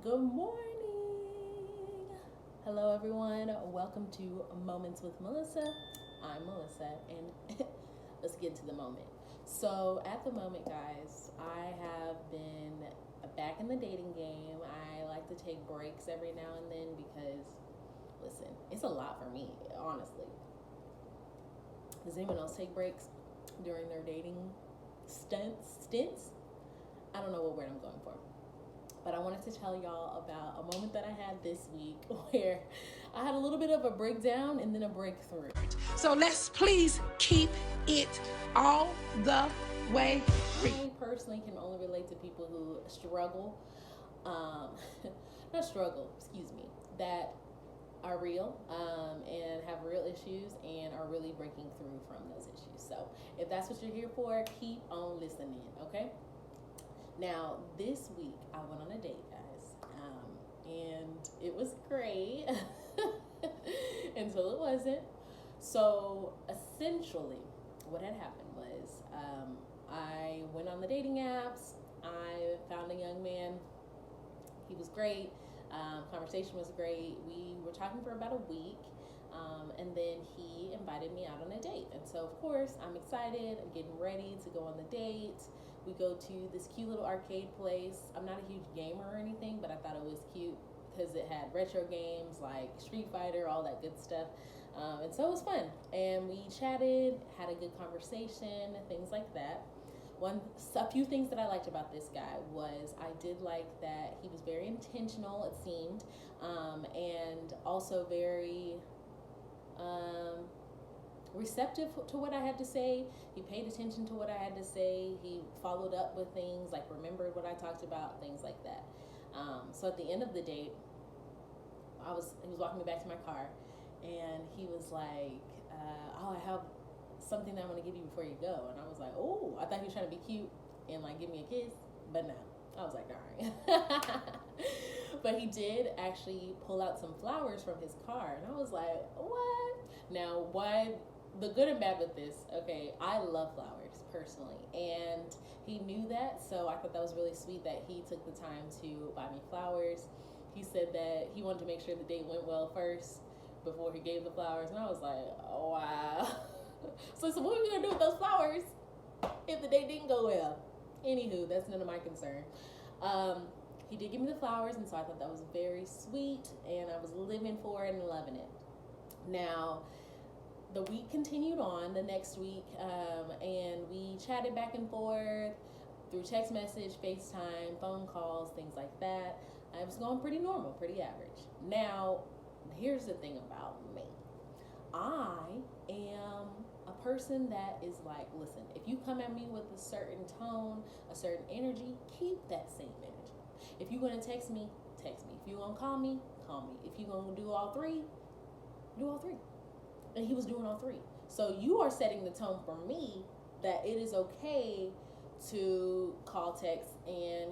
Good morning. Hello, everyone. Welcome to Moments with Melissa. I'm Melissa, and let's get to the moment. So, at the moment, guys, I have been back in the dating game. I like to take breaks every now and then because, listen, it's a lot for me, honestly. Does anyone else take breaks during their dating stints? I don't know what word I'm going for. But I wanted to tell y'all about a moment that I had this week where I had a little bit of a breakdown and then a breakthrough. So let's please keep it all the way free. I personally can only relate to people who struggle, not struggle, excuse me, that are real and have real issues and are really breaking through from those issues. So if that's what you're here for, keep on listening, okay? Now, this week, I went on a date, guys, and it was great until it wasn't. So, essentially, what had happened was I went on the dating apps. I found a young man. He was great. Conversation was great. We were talking for about a week, and then he invited me out on a date. And so, of course, I'm excited. I'm getting ready to go on the date. We go to this cute little arcade place. I'm not a huge gamer or anything, but I thought it was cute because it had retro games like Street Fighter, all that good stuff. And so it was fun. And we chatted, had a good conversation, things like that. A few things that I liked about this guy was I did like that he was very intentional, it seemed, and also very receptive to what I had to say. He paid attention to what I had to say. He followed up with things like remembered what I talked about, things like that. So at the end of the date, he was walking me back to my car, and he was like, "Oh, I have something that I want to give you before you go." And I was like, "Oh," I thought he was trying to be cute and like give me a kiss, but no. I was like, all right. But he did actually pull out some flowers from his car, and I was like, what? Now, why? The good and bad with this, okay, I love flowers personally, and he knew that, so I thought that was really sweet that he took the time to buy me flowers. He said that he wanted to make sure the date went well first before he gave the flowers, and I was like, oh, wow. So what are we gonna do with those flowers if the date didn't go well? Anywho, that's none of my concern. He did give me the flowers, and so I thought that was very sweet, and I was living for it and loving it. Now, the week continued on the next week, and we chatted back and forth through text message, FaceTime, phone calls, things like that. It was going pretty normal, pretty average. Now, here's the thing about me. I am a person that is like, listen, if you come at me with a certain tone, a certain energy, keep that same energy. If you're going to text me, text me. If you're going to call me, call me. If you're going to do all three, do all three. And he was doing all three. So you are setting the tone for me that it is okay to call, text, and,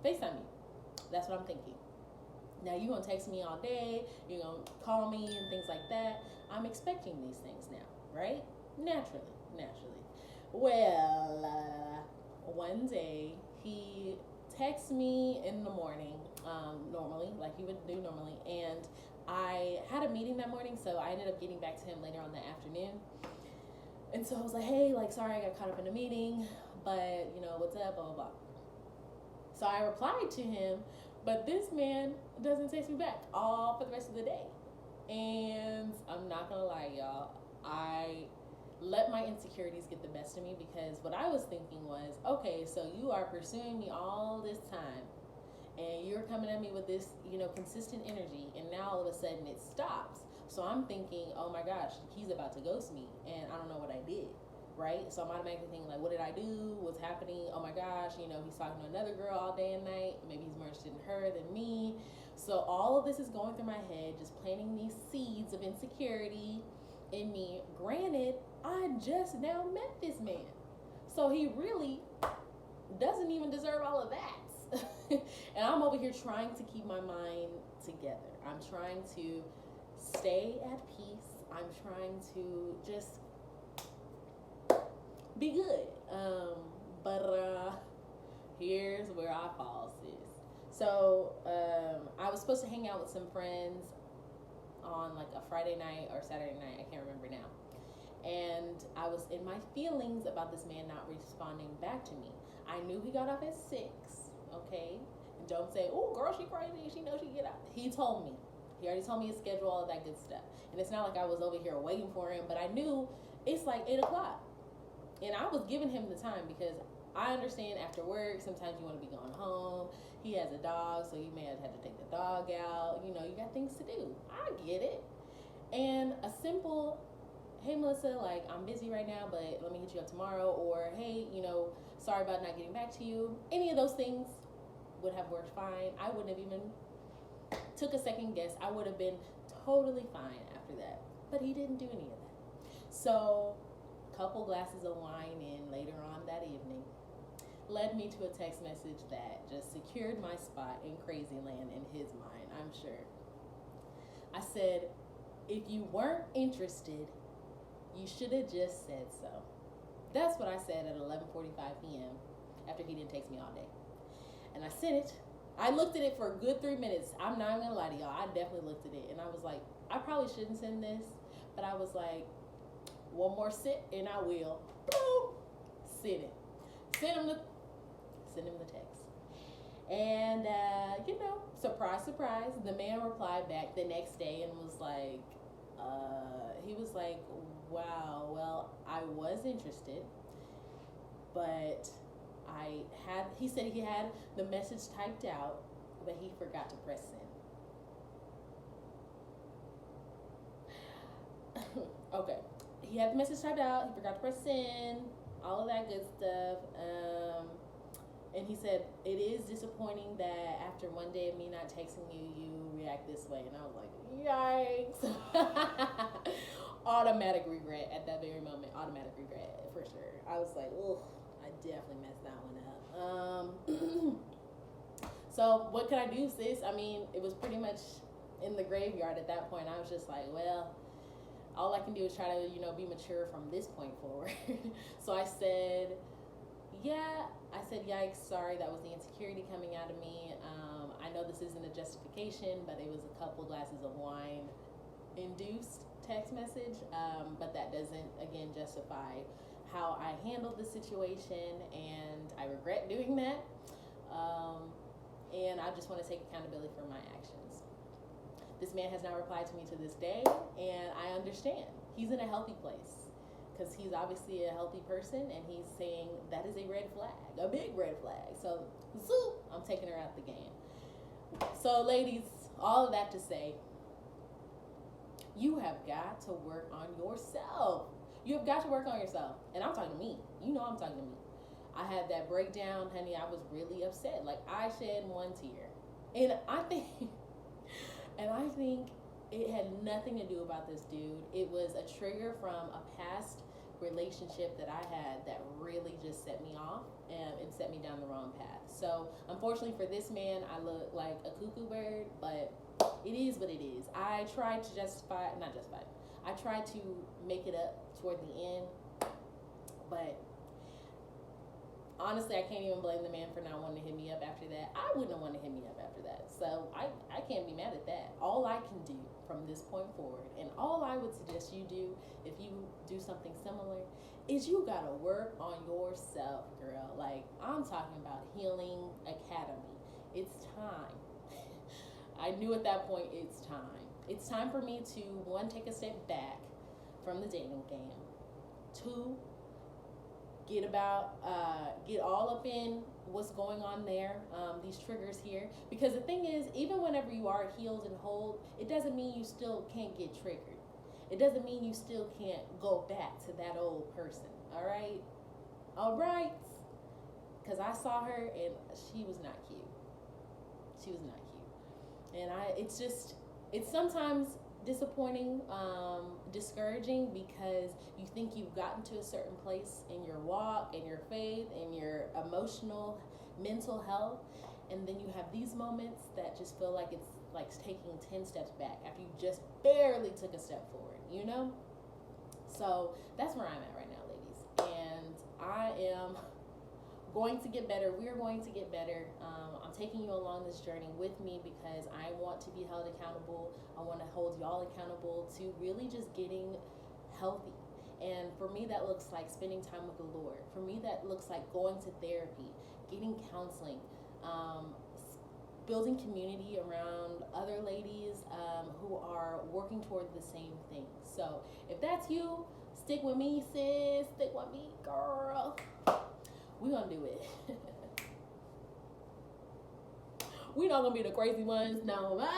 FaceTime me. That's what I'm thinking. Now, you're going to text me all day, you're going to call me and things like that. I'm expecting these things now, right? Naturally. Well, one day, he texts me in the morning, normally, like he would do normally, and I had a meeting that morning, so I ended up getting back to him later on that afternoon. And so I was like, hey, sorry I got caught up in a meeting, but, what's up, blah, blah, blah. So I replied to him, but this man doesn't text me back all for the rest of the day. And I'm not going to lie, y'all, I let my insecurities get the best of me because what I was thinking was, okay, so you are pursuing me all this time, and you're coming at me with this, consistent energy, and now all of a sudden it stops. So I'm thinking, oh my gosh, he's about to ghost me, and I don't know what I did, right? So I'm automatically thinking, like, what did I do? What's happening? Oh my gosh, he's talking to another girl all day and night. Maybe he's more interested in her than me. So all of this is going through my head, just planting these seeds of insecurity in me. Granted, I just now met this man, so he really doesn't even deserve all of that. And I'm over here trying to keep my mind together. I'm trying to stay at peace. I'm trying to just be good. But here's where I fall, sis. So I was supposed to hang out with some friends on like a Friday night or Saturday night. I can't remember now. And I was in my feelings about this man not responding back to me. I knew he got off at 6, okay? And don't say, oh, girl, she crazy. She knows she get out. He told me. He already told me his schedule, all of that good stuff. And it's not like I was over here waiting for him, but I knew it's like 8 o'clock. And I was giving him the time because I understand after work, sometimes you want to be going home. He has a dog, so you may have had to take the dog out. You know, you got things to do. I get it. And a simple, hey, Melissa, like, I'm busy right now, but let me hit you up tomorrow. Or, hey, you know, sorry about not getting back to you. Any of those things would have worked fine. I wouldn't have even took a second guess. I would have been totally fine after that. But he didn't do any of that. So, couple glasses of wine in later on that evening led me to a text message that just secured my spot in crazy land in his mind, I'm sure. I said, if you weren't interested, you should have just said so. That's what I said at 11:45 p.m. after he didn't text me all day. And I sent it. I looked at it for a good 3 minutes. I'm not even gonna lie to y'all. I definitely looked at it and I was like, I probably shouldn't send this, but I was like, one more sit and I will. Boom. Send it. Send him the text. And, you know, surprise, surprise, the man replied back the next day and was like, he was like, wow, well, I was interested, but he said he had the message typed out, but he forgot to press send. Okay. He had the message typed out, he forgot to press send, all of that good stuff. And he said, it is disappointing that after one day of me not texting you, you react this way. And I was like, yikes. Automatic regret at that very moment. Automatic regret, for sure. I was like, oh, I definitely messed that one up. So what could I do, sis? I mean, it was pretty much in the graveyard at that point. I was just like, well, all I can do is try to, you know, be mature from this point forward. So I said, yikes, sorry, that was the insecurity coming out of me. I know this isn't a justification, but it was a couple glasses of wine induced text message. But that doesn't, again, justify how I handled the situation, and I regret doing that. And I just want to take accountability for my actions. This man has not replied to me to this day, and I understand. He's in a healthy place because he's obviously a healthy person, and he's saying that is a red flag, a big red flag. So, zoop, I'm taking her out the game. So, ladies, all of that to say, you have got to work on yourself. You have got to work on yourself. And I'm talking to me. You know I'm talking to me. I had that breakdown, honey. I was really upset. Like, I shed one tear. And I think it had nothing to do about this dude. It was a trigger from a past relationship that I had that really just set me off and set me down the wrong path. So unfortunately for this man, I look like a cuckoo bird, but it is what it is. I tried to I tried to make it up toward the end, but honestly, I can't even blame the man for not wanting to hit me up after that. I wouldn't have wanted to hit me up after that. So I can't be mad at that. All I can do from this point forward, and all I would suggest you do if you do something similar, is you gotta work on yourself, girl. Like, I'm talking about Healing Academy. It's time. I knew at that point it's time. It's time for me to, 1, take a step back from the dating game. 2, get all up in what's going on there, these triggers here. Because the thing is, even whenever you are healed and whole, it doesn't mean you still can't get triggered. It doesn't mean you still can't go back to that old person. All right. Because I saw her and she was not cute. And it's sometimes disappointing, discouraging, because you think you've gotten to a certain place in your walk, in your faith, in your emotional, mental health, and then you have these moments that just feel like it's like taking 10 steps back after you just barely took a step forward, you know? So that's where I'm at right now, ladies. And I am going to get better. We're going to get better. I'm taking you along this journey with me because I want to be held accountable. I want to hold y'all accountable to really just getting healthy. And for me, that looks like spending time with the Lord. For me, that looks like going to therapy, getting counseling, building community around other ladies who are working toward the same thing. So if that's you, stick with me, sis. Stick with me, girl. We're going to do it. We're not going to be the crazy ones. No.